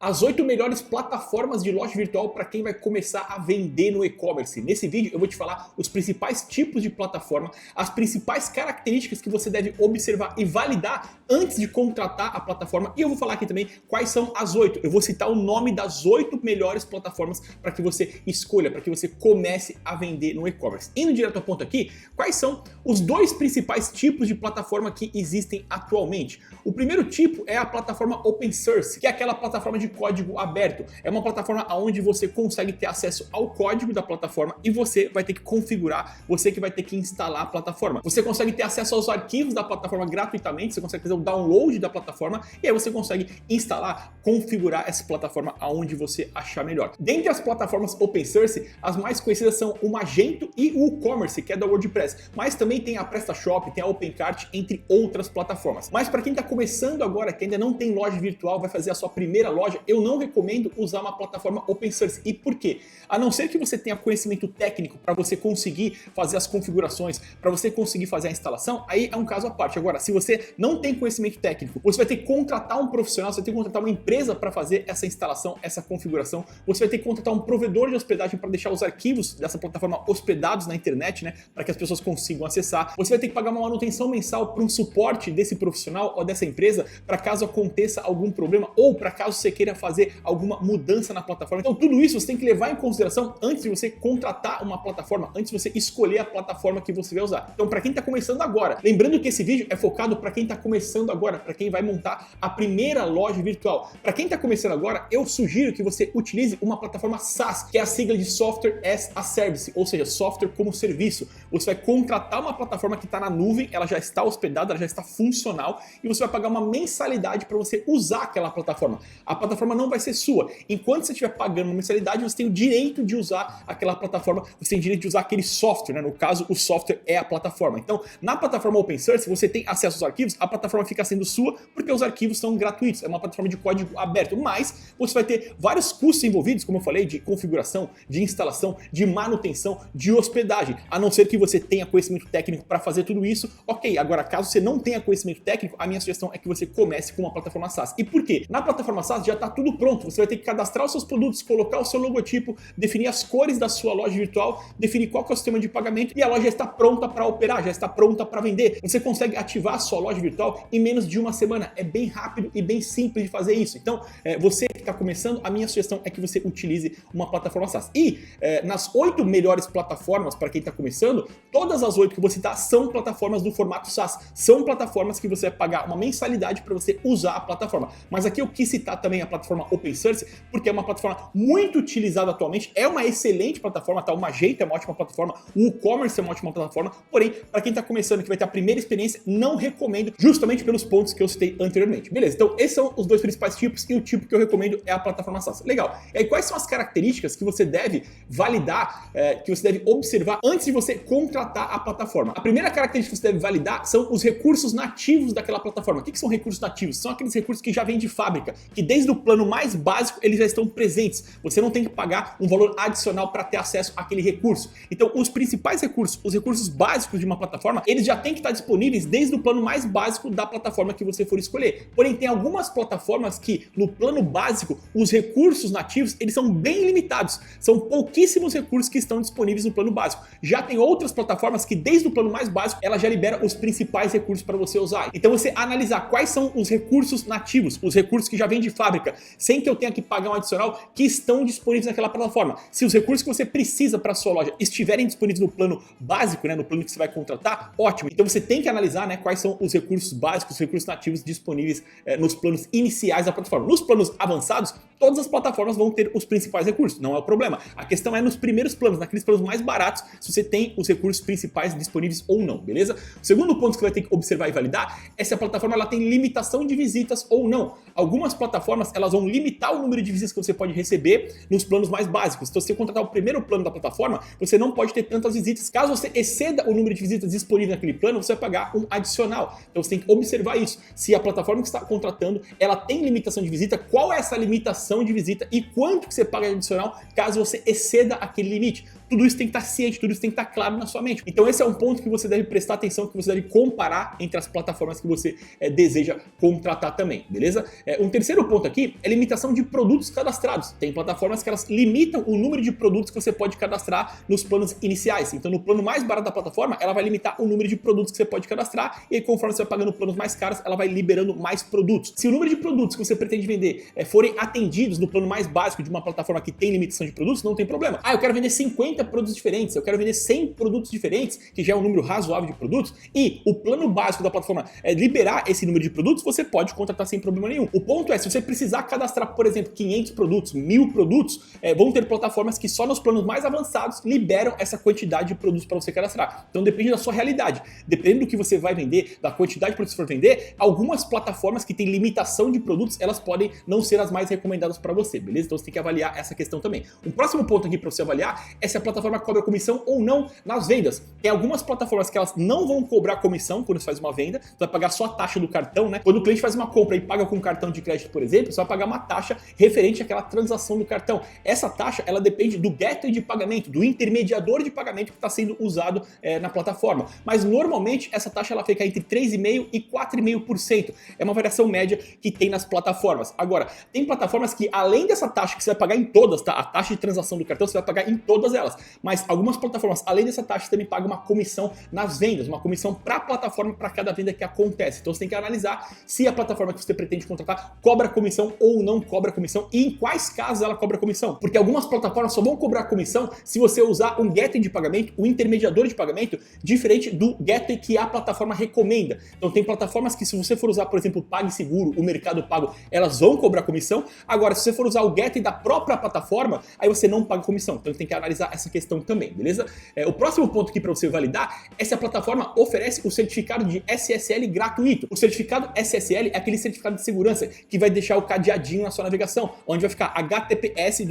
As 8 melhores plataformas de loja virtual para quem vai começar a vender no e-commerce. Nesse vídeo eu vou te falar os principais tipos de plataforma, as principais características que você deve observar e validar antes de contratar a plataforma. E eu vou falar aqui também quais são as 8. Eu vou citar o nome das 8 melhores plataformas para que você escolha, para que você comece a vender no e-commerce. Indo direto ao ponto aqui, quais são os dois principais tipos de plataforma que existem atualmente? O primeiro tipo é a plataforma Open Source, que é aquela plataforma de código aberto. É uma plataforma onde você consegue ter acesso ao código da plataforma e você vai ter que configurar, você que vai ter que instalar a plataforma. Você consegue ter acesso aos arquivos da plataforma gratuitamente, você consegue fazer o download da plataforma e aí você consegue instalar, configurar essa plataforma aonde você achar melhor. Dentre as plataformas Open Source, as mais conhecidas são o Magento e o WooCommerce, que é da WordPress, mas também tem a PrestaShop, tem a OpenCart, entre outras plataformas. Mas para quem está começando agora, que ainda não tem loja virtual, vai fazer a sua primeira loja, eu não recomendo usar uma plataforma Open Source. E por quê? A não ser que você tenha conhecimento técnico para você conseguir fazer as configurações, para você conseguir fazer a instalação, aí é um caso à parte. Agora, se você não tem conhecimento técnico, você vai ter que contratar um profissional, você vai ter que contratar uma empresa para fazer essa instalação, essa configuração, você vai ter que contratar um provedor de hospedagem para deixar os arquivos dessa plataforma hospedados na internet, né, para que as pessoas consigam acessar. Você vai ter que pagar uma manutenção mensal para um suporte desse profissional ou dessa empresa, para caso aconteça algum problema ou para caso você queira fazer alguma mudança na plataforma. Então tudo isso você tem que levar em consideração antes de você contratar uma plataforma, antes de você escolher a plataforma que você vai usar. Então para quem está começando agora, lembrando que esse vídeo é focado para quem está começando agora, para quem vai montar a primeira loja virtual. Para quem está começando agora, eu sugiro que você utilize uma plataforma SaaS, que é a sigla de Software as a Service, ou seja, software como serviço. Você vai contratar uma plataforma que está na nuvem, ela já está hospedada, ela já está funcional e você vai pagar uma mensalidade para você usar aquela plataforma. A plataforma não vai ser sua. Enquanto você estiver pagando uma mensalidade, você tem o direito de usar aquela plataforma, você tem o direito de usar aquele software, né? No caso, o software é a plataforma. Então, na plataforma Open Source, você tem acesso aos arquivos, a plataforma fica sendo sua porque os arquivos são gratuitos, é uma plataforma de código aberto, mas você vai ter vários custos envolvidos, como eu falei, de configuração, de instalação, de manutenção, de hospedagem, a não ser que você tenha conhecimento técnico para fazer tudo isso, ok. Agora, caso você não tenha conhecimento técnico, a minha sugestão é que você comece com uma plataforma SaaS. E por quê? Na plataforma SaaS já está tudo pronto, você vai ter que cadastrar os seus produtos, colocar o seu logotipo, definir as cores da sua loja virtual, definir qual que é o sistema de pagamento e a loja já está pronta para operar, já está pronta para vender. Você consegue ativar a sua loja virtual em menos de uma semana. É bem rápido e bem simples de fazer isso. Então, você que está começando, a minha sugestão é que você utilize uma plataforma SaaS. E nas 8 melhores plataformas para quem está começando, todas as 8 que você citar são plataformas do formato SaaS. São plataformas que você vai pagar uma mensalidade para você usar a plataforma. Mas aqui eu quis citar também a plataforma Open Source, porque é uma plataforma muito utilizada atualmente, é uma excelente plataforma, tá? O Magento é uma ótima plataforma, o WooCommerce é uma ótima plataforma, porém, para quem está começando, que vai ter a primeira experiência, não recomendo, justamente pelos pontos que eu citei anteriormente. Beleza, então esses são os dois principais tipos e o tipo que eu recomendo é a plataforma SaaS. Legal. E aí, quais são as características que você deve validar, que você deve observar antes de você contratar a plataforma? A primeira característica que você deve validar são os recursos nativos daquela plataforma. O que são recursos nativos? São aqueles recursos que já vêm de fábrica, que desde o plano mais básico eles já estão presentes. Você não tem que pagar um valor adicional para ter acesso àquele recurso. Então, os principais recursos, os recursos básicos de uma plataforma, eles já têm que estar disponíveis desde o plano mais básico da plataforma que você for escolher. Porém, tem algumas plataformas que no plano básico, os recursos nativos, eles são bem limitados. São pouquíssimos recursos que estão disponíveis no plano básico. Já tem outras plataformas que desde o plano mais básico, ela já libera os principais recursos para você usar. Então, você analisar quais são os recursos nativos, os recursos que já vêm de fábrica, sem que eu tenha que pagar um adicional, que estão disponíveis naquela plataforma. Se os recursos que você precisa para a sua loja estiverem disponíveis no plano básico, né, no plano que você vai contratar, ótimo. Então você tem que analisar, né, quais são os recursos básicos, os recursos nativos disponíveis nos planos iniciais da plataforma. Nos planos avançados, todas as plataformas vão ter os principais recursos, não é o problema. A questão é nos primeiros planos, naqueles planos mais baratos, se você tem os recursos principais disponíveis ou não, beleza? O segundo ponto que você vai ter que observar e validar é se a plataforma ela tem limitação de visitas ou não. Algumas plataformas elas vão limitar o número de visitas que você pode receber nos planos mais básicos. Então, se você contratar o primeiro plano da plataforma, você não pode ter tantas visitas. Caso você exceda o número de visitas disponível naquele plano, você vai pagar um adicional. Então, você tem que observar isso. Se a plataforma que está contratando, ela tem limitação de visita, qual é essa limitação de visita e quanto que você paga de adicional caso você exceda aquele limite. tudo isso tem que estar ciente, tudo isso tem que estar claro na sua mente. Então esse é um ponto que você deve prestar atenção, que você deve comparar entre as plataformas que você deseja contratar também, beleza? Um terceiro ponto aqui é limitação de produtos cadastrados. Tem plataformas que elas limitam o número de produtos que você pode cadastrar nos planos iniciais. Então no plano mais barato da plataforma, ela vai limitar o número de produtos que você pode cadastrar, e aí, conforme você vai pagando planos mais caros, ela vai liberando mais produtos. Se o número de produtos que você pretende vender forem atendidos no plano mais básico de uma plataforma que tem limitação de produtos, não tem problema. Eu quero vender 50 produtos diferentes, eu quero vender 100 produtos diferentes, que já é um número razoável de produtos, e o plano básico da plataforma é liberar esse número de produtos, você pode contratar sem problema nenhum. O ponto é, se você precisar cadastrar, por exemplo, 500 produtos, 1000 produtos, vão ter plataformas que só nos planos mais avançados liberam essa quantidade de produtos para você cadastrar. Então depende da sua realidade, depende do que você vai vender, da quantidade de produtos que você for vender. Algumas plataformas que têm limitação de produtos, elas podem não ser as mais recomendadas para você, beleza? Então você tem que avaliar essa questão também. Um próximo ponto aqui para você avaliar é se a plataforma cobra comissão ou não nas vendas. Tem algumas plataformas que elas não vão cobrar comissão quando você faz uma venda, você vai pagar só a taxa do cartão, né? Quando o cliente faz uma compra e paga com cartão de crédito, por exemplo, você vai pagar uma taxa referente àquela transação do cartão. Essa taxa, ela depende do gateway de pagamento, do intermediador de pagamento que está sendo usado na plataforma. Mas normalmente essa taxa ela fica entre 3,5% e 4,5%. É uma variação média que tem nas plataformas. Agora, tem plataformas que além dessa taxa que você vai pagar em todas, tá? A taxa de transação do cartão você vai pagar em todas elas. Mas algumas plataformas, além dessa taxa, você também paga uma comissão nas vendas, uma comissão para a plataforma para cada venda que acontece. Então você tem que analisar se a plataforma que você pretende contratar cobra comissão ou não cobra comissão e em quais casos ela cobra comissão. Porque algumas plataformas só vão cobrar comissão se você usar um gateway de pagamento, um intermediador de pagamento, diferente do gateway que a plataforma recomenda. Então tem plataformas que, se você for usar, por exemplo, o PagSeguro, o Mercado Pago, elas vão cobrar comissão. Agora, se você for usar o gateway da própria plataforma, aí você não paga comissão. Então tem que analisar essa questão também, beleza? O próximo ponto aqui para você validar é se a plataforma oferece o certificado de SSL gratuito. O certificado SSL é aquele certificado de segurança que vai deixar o cadeadinho na sua navegação, onde vai ficar https://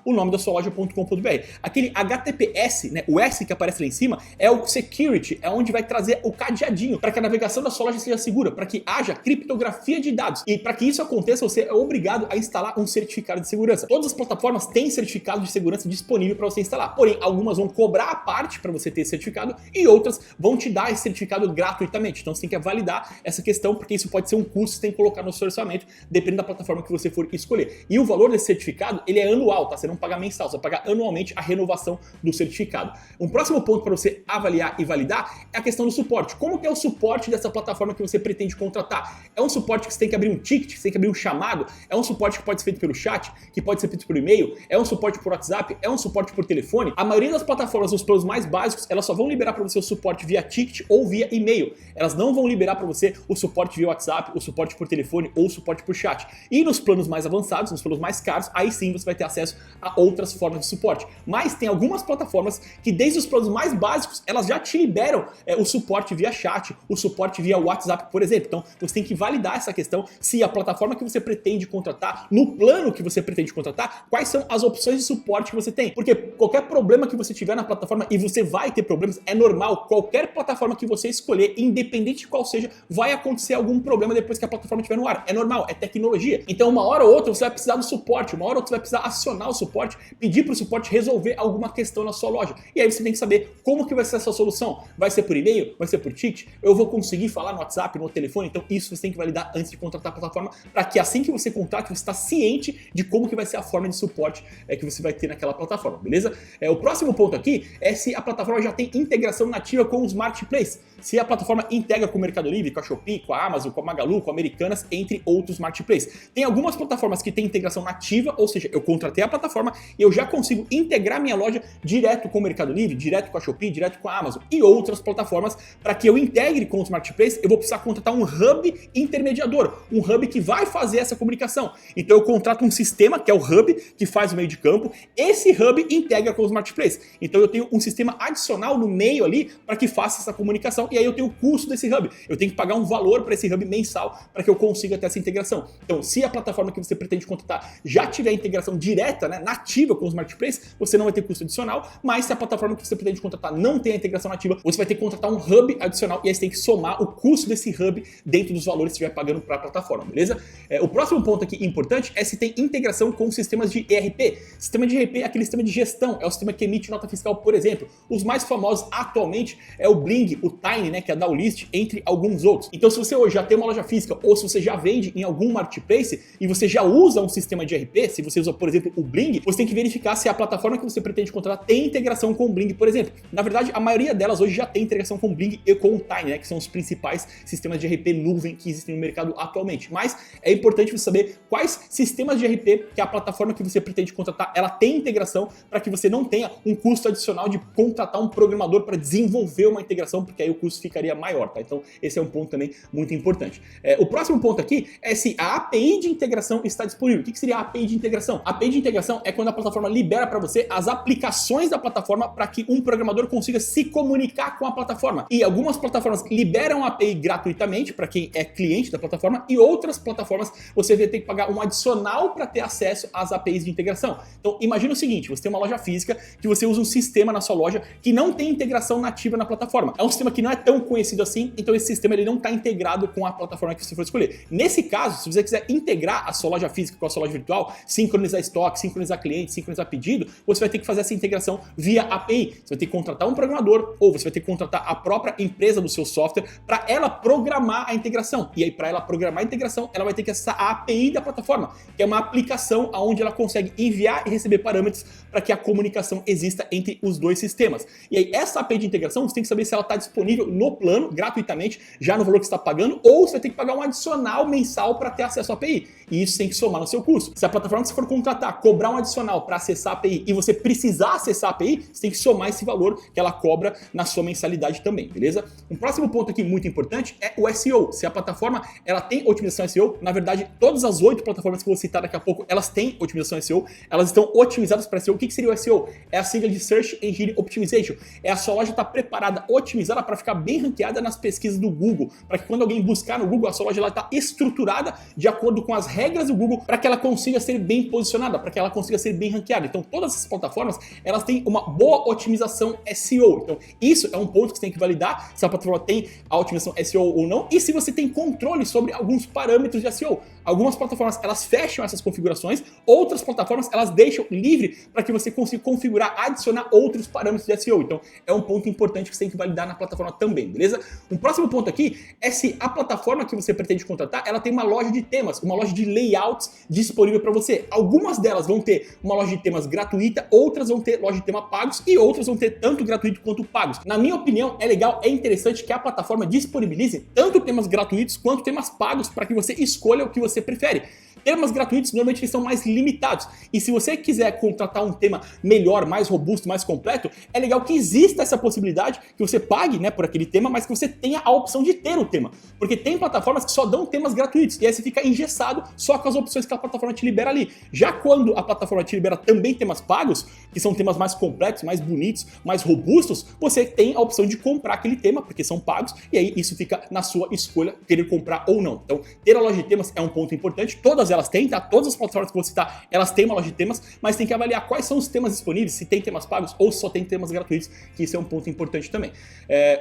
o nome da sua loja.com.br. Aquele HTTPS, né, o S que aparece lá em cima, é o security, é onde vai trazer o cadeadinho para que a navegação da sua loja seja segura, para que haja criptografia de dados. E para que isso aconteça, você é obrigado a instalar um certificado de segurança. Todas as plataformas têm certificado de segurança disponível para você instalar. Porém, algumas vão cobrar a parte para você ter esse certificado e outras vão te dar esse certificado gratuitamente. Então você tem que validar essa questão, porque isso pode ser um custo que você tem que colocar no seu orçamento, dependendo da plataforma que você for escolher. E o valor desse certificado, ele é anual, tá? Você não paga mensal, você vai pagar anualmente a renovação do certificado. Um próximo ponto para você avaliar e validar é a questão do suporte. Como que é o suporte dessa plataforma que você pretende contratar? É um suporte que você tem que abrir um ticket, que você tem que abrir um chamado? É um suporte que pode ser feito pelo chat? Que pode ser feito por e-mail? É um suporte por WhatsApp? É um suporte por telefone? A maioria das plataformas, os planos mais básicos, elas só vão liberar para você o suporte via ticket ou via e-mail. Elas não vão liberar para você o suporte via WhatsApp, o suporte por telefone ou o suporte por chat. E nos planos mais avançados, nos planos mais caros, aí sim você vai ter acesso a outras formas de suporte. Mas tem algumas plataformas que desde os planos mais básicos, elas já te liberam o suporte via chat, o suporte via WhatsApp, por exemplo. Então você tem que validar essa questão, se a plataforma que você pretende contratar, no plano que você pretende contratar, quais são as opções de suporte que você tem. Porque qualquer problema que você tiver na plataforma, e você vai ter problemas, é normal, qualquer plataforma que você escolher, independente de qual seja, vai acontecer algum problema depois que a plataforma estiver no ar. É normal, é tecnologia. Então uma hora ou outra você vai precisar do suporte, uma hora ou outra você vai precisar acionar o suporte, pedir para o suporte resolver alguma questão na sua loja. E aí você tem que saber como que vai ser essa solução. Vai ser por e-mail? Vai ser por ticket? Eu vou conseguir falar no WhatsApp, no telefone? Então isso você tem que validar antes de contratar a plataforma, para que assim que você contrate, você está ciente de como que vai ser a forma de suporte que você vai ter naquela plataforma, beleza? O próximo ponto aqui é se a plataforma já tem integração nativa com os marketplaces. Se a plataforma integra com o Mercado Livre, com a Shopee, com a Amazon, com a Magalu, com a Americanas, entre outros marketplaces. Tem algumas plataformas que têm integração nativa, ou seja, eu contratei a plataforma e eu já consigo integrar minha loja direto com o Mercado Livre, direto com a Shopee, direto com a Amazon e outras plataformas. Para que eu integre com os marketplaces, eu vou precisar contratar um hub intermediador, um hub que vai fazer essa comunicação. Então eu contrato um sistema, que é o hub, que faz o meio de campo. Esse hub integra com os marketplaces. Então eu tenho um sistema adicional no meio ali para que faça essa comunicação e aí eu tenho o custo desse hub. Eu tenho que pagar um valor para esse hub mensal para que eu consiga ter essa integração. Então, se a plataforma que você pretende contratar já tiver a integração direta, né, nativa com os marketplaces, você não vai ter custo adicional, mas se a plataforma que você pretende contratar não tem a integração nativa, você vai ter que contratar um hub adicional e aí você tem que somar o custo desse hub dentro dos valores que você estiver pagando para a plataforma, beleza? O próximo ponto aqui importante é se tem integração com sistemas de ERP. Sistema de ERP é aquele sistema de gestão, é o sistema que emite nota fiscal, por exemplo. Os mais famosos atualmente é o Bling, o Tiny, né, que é a Dowlist, entre alguns outros. Então, se você hoje já tem uma loja física ou se você já vende em algum marketplace e você já usa um sistema de ERP, se você usa, por exemplo, o Bling, você tem que verificar se a plataforma que você pretende contratar tem integração com o Bling, por exemplo. Na verdade, a maioria delas hoje já tem integração com o Bling e com o Tiny, né, que são os principais sistemas de ERP nuvem que existem no mercado atualmente. Mas é importante você saber quais sistemas de ERP que a plataforma que você pretende contratar, ela tem integração para que você não tenha um custo adicional de contratar um programador para desenvolver uma integração, porque aí o custo ficaria maior, tá? Então esse é um ponto também muito importante. O próximo ponto aqui é se a API de integração está disponível. O que seria a API de integração? A API de integração é quando a plataforma libera para você as aplicações da plataforma para que um programador consiga se comunicar com a plataforma. E algumas plataformas liberam a API gratuitamente para quem é cliente da plataforma e outras plataformas você vai ter que pagar um adicional para ter acesso às APIs de integração. Então imagina o seguinte, você tem uma loja física que você usa um sistema na sua loja que não tem integração nativa na plataforma. É um sistema que não é tão conhecido assim, então esse sistema ele não está integrado com a plataforma que você for escolher. Nesse caso, se você quiser integrar a sua loja física com a sua loja virtual, sincronizar estoque, sincronizar cliente, sincronizar pedido, você vai ter que fazer essa integração via API. Você vai ter que contratar um programador ou você vai ter que contratar a própria empresa do seu software para ela programar a integração. E aí, para ela programar a integração, ela vai ter que acessar a API da plataforma, que é uma aplicação onde ela consegue enviar e receber parâmetros para que a comunicação exista entre os dois sistemas. E aí, essa API de integração, você tem que saber se ela está disponível no plano, gratuitamente, já no valor que você está pagando, ou você vai ter que pagar um adicional mensal para ter acesso à API. E isso tem que somar no seu custo. Se a plataforma que você for contratar cobrar um adicional para acessar a API e você precisar acessar a API, você tem que somar esse valor que ela cobra na sua mensalidade também, beleza? Um próximo ponto aqui muito importante é o SEO. Se a plataforma ela tem otimização SEO, na verdade, todas as 8 plataformas que eu vou citar daqui a pouco, elas têm otimização SEO, elas estão otimizadas para SEO. O que seria o SEO? É a sigla de Search Engine Optimization. É a sua loja estar preparada, otimizada para ficar bem ranqueada nas pesquisas do Google, para que quando alguém buscar no Google, a sua loja está estruturada de acordo com as regras do Google, para que ela consiga ser bem posicionada, para que ela consiga ser bem ranqueada. Então, todas essas plataformas, elas têm uma boa otimização SEO. Então, isso é um ponto que você tem que validar, se a plataforma tem a otimização SEO ou não, e se você tem controle sobre alguns parâmetros de SEO. Algumas plataformas, elas fecham essas configurações, outras plataformas, elas deixam livre para que você consiga configurar, adicionar outros parâmetros de SEO. Então, é um ponto importante que você tem que validar na plataforma também, beleza? Um próximo ponto aqui é se a plataforma que você pretende contratar, ela tem uma loja de temas, uma loja de layouts disponível para você. Algumas delas vão ter uma loja de temas gratuita, outras vão ter loja de tema pagos e outras vão ter tanto gratuito quanto pagos. Na minha opinião, é legal, é interessante que a plataforma disponibilize tanto temas gratuitos quanto temas pagos para que você escolha o que você prefere. Temas gratuitos, normalmente eles são mais limitados. E se você quiser contratar um tema melhor, mais robusto, mais completo, é legal que exista essa possibilidade que você pague, né, por aquele tema, mas que você tenha a opção de ter o tema. Porque tem plataformas que só dão temas gratuitos. E aí você fica engessado só com as opções que a plataforma te libera ali. Já quando a plataforma te libera também temas pagos, que são temas mais complexos, mais bonitos, mais robustos, você tem a opção de comprar aquele tema, porque são pagos, e aí isso fica na sua escolha, querer comprar ou não. Então, ter a loja de temas é um ponto importante. Todas elas têm, tá? Todas as plataformas que eu vou citar, elas têm uma loja de temas, mas tem que avaliar quais são os temas disponíveis, se tem temas pagos ou só tem temas gratuitos, que isso é um ponto importante também.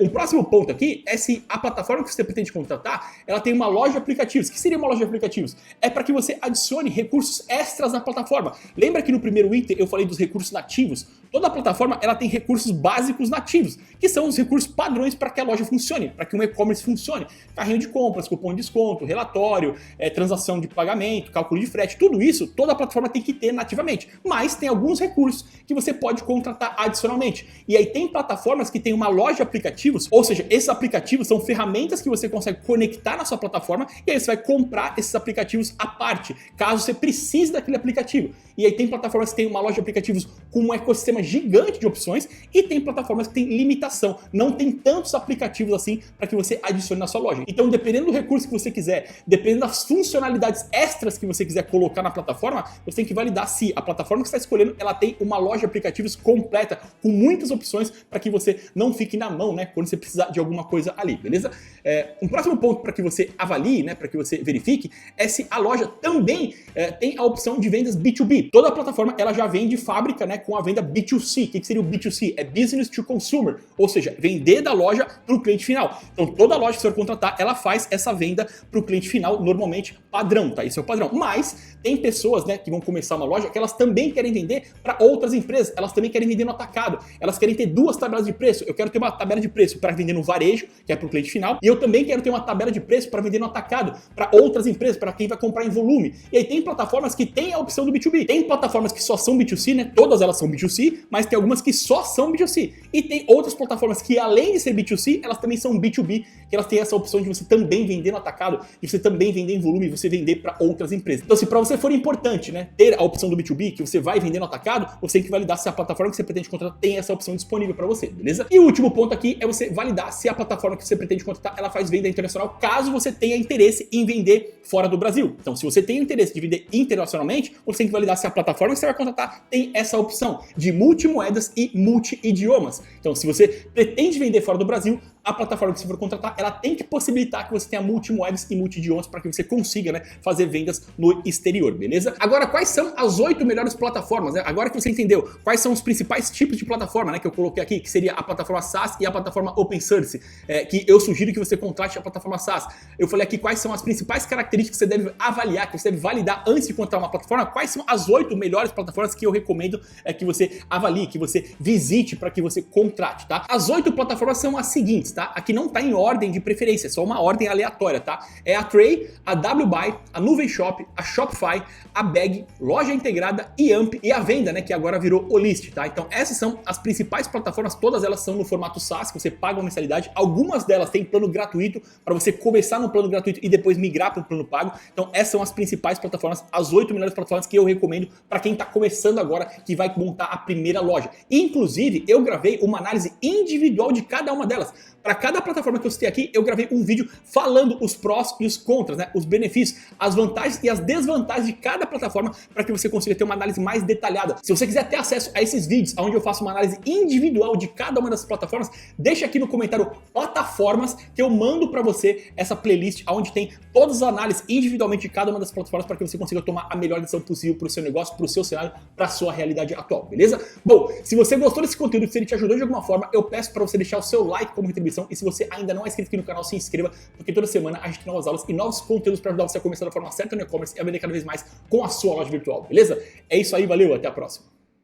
Um próximo ponto aqui é se a plataforma que você pretende contratar, ela tem uma loja de aplicativos. O que seria uma loja de aplicativos? É para que você adicione recursos extras na plataforma. Lembra que no primeiro item eu falei dos recursos nativos? Toda a plataforma ela tem recursos básicos nativos, que são os recursos padrões para que a loja funcione, para que um e-commerce funcione. Carrinho de compras, cupom de desconto, relatório, transação de pagamento, cálculo de frete, tudo isso, toda a plataforma tem que ter nativamente. Mas tem alguns recursos que você pode contratar adicionalmente. E aí tem plataformas que tem uma loja de aplicativos, ou seja, esses aplicativos são ferramentas que você consegue conectar na sua plataforma e aí você vai comprar esses aplicativos à parte, caso você precise daquele aplicativo. E aí tem plataformas que tem uma loja de aplicativos com um ecossistema gigante de opções e tem plataformas que tem limitação, não tem tantos aplicativos assim para que você adicione na sua loja. Então, dependendo do recurso que você quiser, dependendo das funcionalidades extras vendas que você quiser colocar na plataforma, você tem que validar se a plataforma que você está escolhendo, ela tem uma loja de aplicativos completa, com muitas opções para que você não fique na mão, né, quando você precisar de alguma coisa ali, beleza? Um próximo ponto para que você avalie, né, para que você verifique, é se a loja também tem a opção de vendas B2B. Toda a plataforma ela já vem de fábrica, né, com a venda B2C. O que seria o B2C? É Business to Consumer, ou seja, vender da loja para o cliente final. Então toda loja que você for contratar, ela faz essa venda para o cliente final, normalmente padrão, tá? Isso é o padrão. Mas tem pessoas, né, que vão começar uma loja que elas também querem vender para outras empresas, elas também querem vender no atacado, elas querem ter duas tabelas de preço. Eu quero ter uma tabela de preço para vender no varejo, que é para o cliente final, e eu também quero ter uma tabela de preço para vender no atacado, para outras empresas, para quem vai comprar em volume. E aí tem plataformas que tem a opção do B2B, tem plataformas que só são B2C, né? Todas elas são B2C, mas tem algumas que só são B2C. E tem outras plataformas que além de ser B2C, elas também são B2B, que elas têm essa opção de você também vender no atacado, de você também vender em volume, você vender para outras empresas. Então se para você for importante, né, ter a opção do B2B, que você vai vender no atacado, você tem que validar se a plataforma que você pretende contratar tem essa opção disponível para você, beleza? E o último ponto aqui é você validar se a plataforma que você pretende contratar, ela faz venda internacional, caso você tenha interesse em vender fora do Brasil. Então se você tem interesse de vender internacionalmente, você tem que validar se a plataforma que você vai contratar tem essa opção de multimoedas e multi-idiomas. Então se você pretende vender fora do Brasil, a plataforma que você for contratar, ela tem que possibilitar que você tenha multimoedas e multi-idiomas para que você consiga, né, fazer vendas no exterior, beleza? Agora, quais são as 8 melhores plataformas, né? Agora que você entendeu quais são os principais tipos de plataforma, né, que eu coloquei aqui, que seria a plataforma SaaS e a plataforma Open Source, que eu sugiro que você contrate a plataforma SaaS. Eu falei aqui quais são as principais características que você deve avaliar, que você deve validar antes de contratar uma plataforma, quais são as 8 melhores plataformas que eu recomendo que você avalie, que você visite para que você contrate, tá? As 8 plataformas são as seguintes, tá? Aqui não tá em ordem de preferência, é só uma ordem aleatória, tá? É a Tray, a WBuy, a Nuvem Shop, a Shopify, a Bag, Loja Integrada, Yamp e a Venda, né, que agora virou Olist, tá? Então essas são as principais plataformas, todas elas são no formato SaaS, que você paga uma mensalidade, algumas delas têm plano gratuito, para você começar no plano gratuito e depois migrar para o plano pago. Então essas são as principais plataformas, as 8 melhores plataformas que eu recomendo para quem tá começando agora, que vai montar a primeira loja. Inclusive, eu gravei uma análise individual de cada uma delas. Para cada plataforma que eu citei aqui, eu gravei um vídeo falando os prós e os contras, né? Os benefícios, as vantagens e as desvantagens de cada plataforma para que você consiga ter uma análise mais detalhada. Se você quiser ter acesso a esses vídeos, onde eu faço uma análise individual de cada uma dessas plataformas, deixa aqui no comentário plataformas que eu mando para você essa playlist onde tem todas as análises individualmente de cada uma das plataformas para que você consiga tomar a melhor decisão possível para o seu negócio, para o seu cenário, para a sua realidade atual, beleza? Bom, se você gostou desse conteúdo, se ele te ajudou de alguma forma, eu peço para você deixar o seu like como retribuição. E se você ainda não é inscrito aqui no canal, se inscreva, porque toda semana a gente tem novas aulas e novos conteúdos para ajudar você a começar da forma certa no e-commerce e a vender cada vez mais com a sua loja virtual, beleza? É isso aí, valeu, até a próxima.